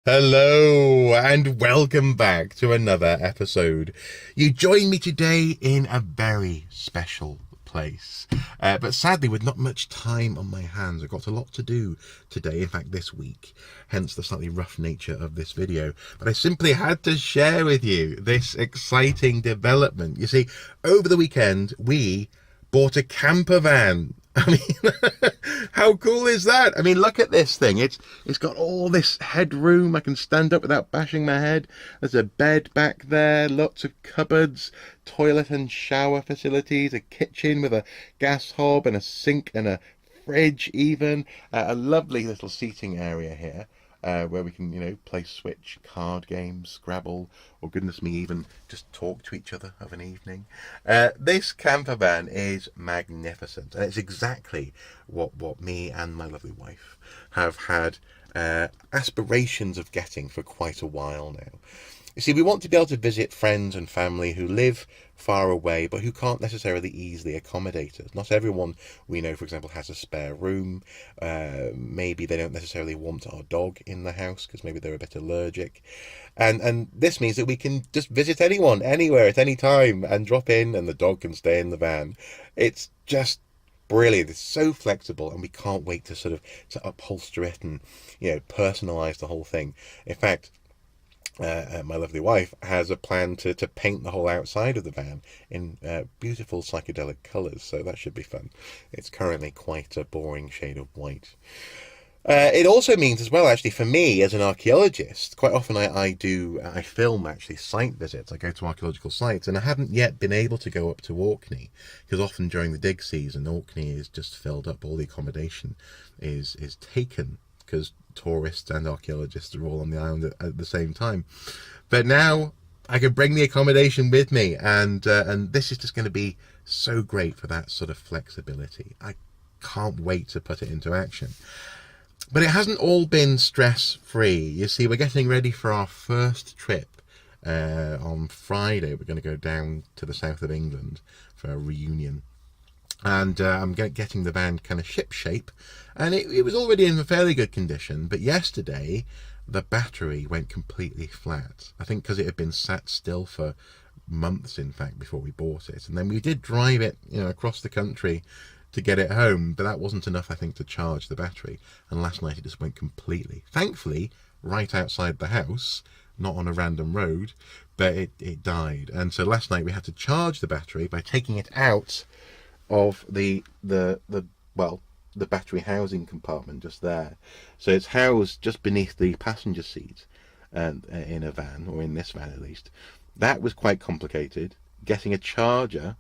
Hello and welcome back to another episode. You join me today in a very special place, but sadly with not much time on my hands. I've got a lot to do today, in fact this week, hence the slightly rough nature of this video. But I simply had to share with you this exciting development. You see, over the weekend we bought a camper van. I mean, how cool is that? I mean, look at this thing. It's got all this headroom. I can stand up without bashing my head. There's a bed back there, lots of cupboards, toilet and shower facilities, a kitchen with a gas hob and a sink and a fridge even. A lovely little seating area here. Where we can, play Switch, card games, Scrabble, or goodness me, even just talk to each other of an evening. This camper van is magnificent, and it's exactly what me and my lovely wife have had aspirations of getting for quite a while now. You see, we want to be able to visit friends and family who live far away but who can't necessarily easily accommodate us. Not everyone we know, for example, has a spare room. Maybe they don't necessarily want our dog in the house because maybe they're a bit allergic. And this means that we can just visit anyone, anywhere, at any time and drop in and the dog can stay in the van. It's just brilliant. It's so flexible and we can't wait to to upholster it and, personalize the whole thing. In fact, my lovely wife has a plan to paint the whole outside of the van in beautiful psychedelic colours, so that should be fun. It's currently quite a boring shade of white. It also means as well, actually, for me as an archaeologist, quite often I film actually site visits. I go to archaeological sites, and I haven't yet been able to go up to Orkney because often during the dig season, Orkney is just filled up. All the accommodation is taken because tourists and archaeologists are all on the island at the same time. But now I can bring the accommodation with me, and this is just going to be so great for that sort of flexibility. I can't wait to put it into action. But it hasn't all been stress-free. You see, we're getting ready for our first trip. On Friday, we're going to go down to the south of England for a reunion. And I'm getting the van kind of ship shape, and it was already in a fairly good condition, but yesterday the battery went completely flat. I think because it had been sat still for months, in fact, before we bought it. And then we did drive it, across the country to get it home, but that wasn't enough, I think, to charge the battery. And last night it just went completely. Thankfully, right outside the house, not on a random road, but it died. And so last night we had to charge the battery by taking it out of the battery housing compartment just there. So it's housed just beneath the passenger seat, and in a van, or in this van at least. That was quite complicated. Getting a charger,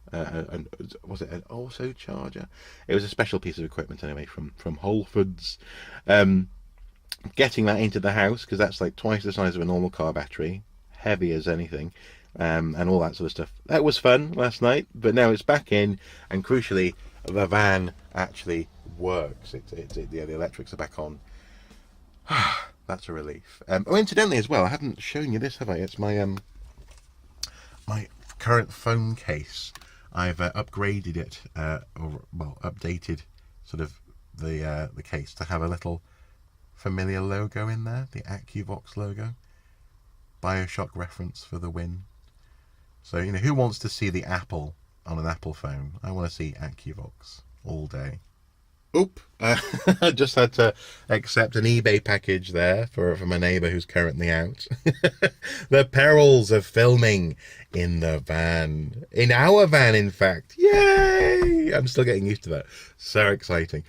was it an also charger? It was a special piece of equipment anyway from Whole Foods. Getting that into the house, because that's like twice the size of a normal car battery, heavy as anything. And all that sort of stuff. That was fun last night, but now it's back in, and crucially, the van actually works. The electrics are back on. That's a relief. Incidentally, as well, I haven't shown you this, have I? It's my my current phone case. I've upgraded it, updated sort of the case to have a little familiar logo in there, the AccuVox logo. Bioshock reference for the win. So, who wants to see the Apple on an Apple phone? I want to see AccuVox all day. Oop! I just had to accept an eBay package there for my neighbour who's currently out. The perils of filming in the van. In our van, in fact. Yay! I'm still getting used to that. So exciting.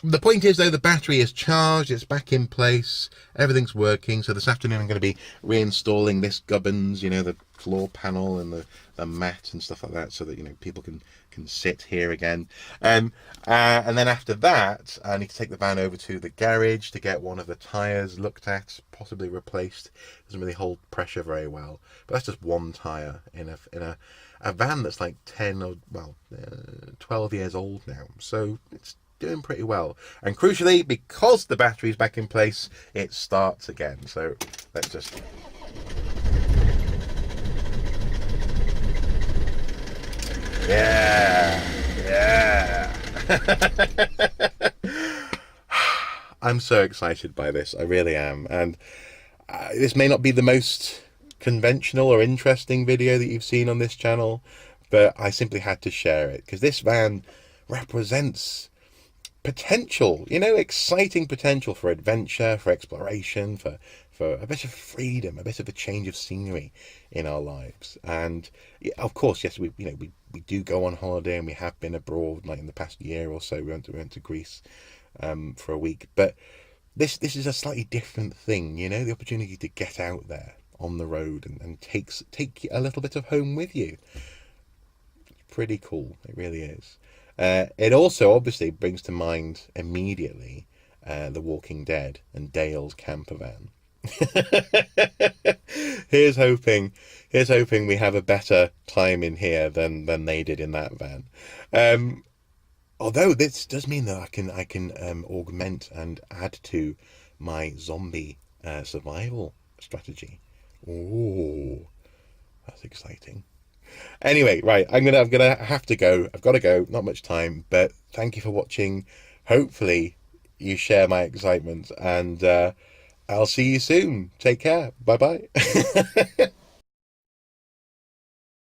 The point is, though, the battery is charged, it's back in place, everything's working. So this afternoon I'm going to be reinstalling this gubbins, the floor panel and the mat and stuff like that, so that, people can sit here again. And then after that, I need to take the van over to the garage to get one of the tyres looked at, possibly replaced. It doesn't really hold pressure very well. But that's just one tyre in a van that's like 12 years old now. So it's doing pretty well, and crucially, because the battery's back in place, it starts again. So let's just yeah I'm so excited by this. I really am. And this may not be the most conventional or interesting video that you've seen on this channel, but I simply had to share it because this van represents potential, exciting potential for adventure, for exploration, for a bit of freedom, a bit of a change of scenery in our lives. And of course, yes, we do go on holiday, and we have been abroad, like in the past year or so. We went to Greece for a week, but this is a slightly different thing, the opportunity to get out there on the road and take a little bit of home with you. It's pretty cool, it really is. It also obviously brings to mind immediately The Walking Dead and Dale's campervan. Here's hoping we have a better time in here than they did in that van. Although this does mean that I can augment and add to my zombie survival strategy. Oh, that's exciting. Anyway, right, I'm gonna have to go. I've got to go. Not much time, but thank you for watching. Hopefully, you share my excitement, and I'll see you soon. Take care. Bye bye.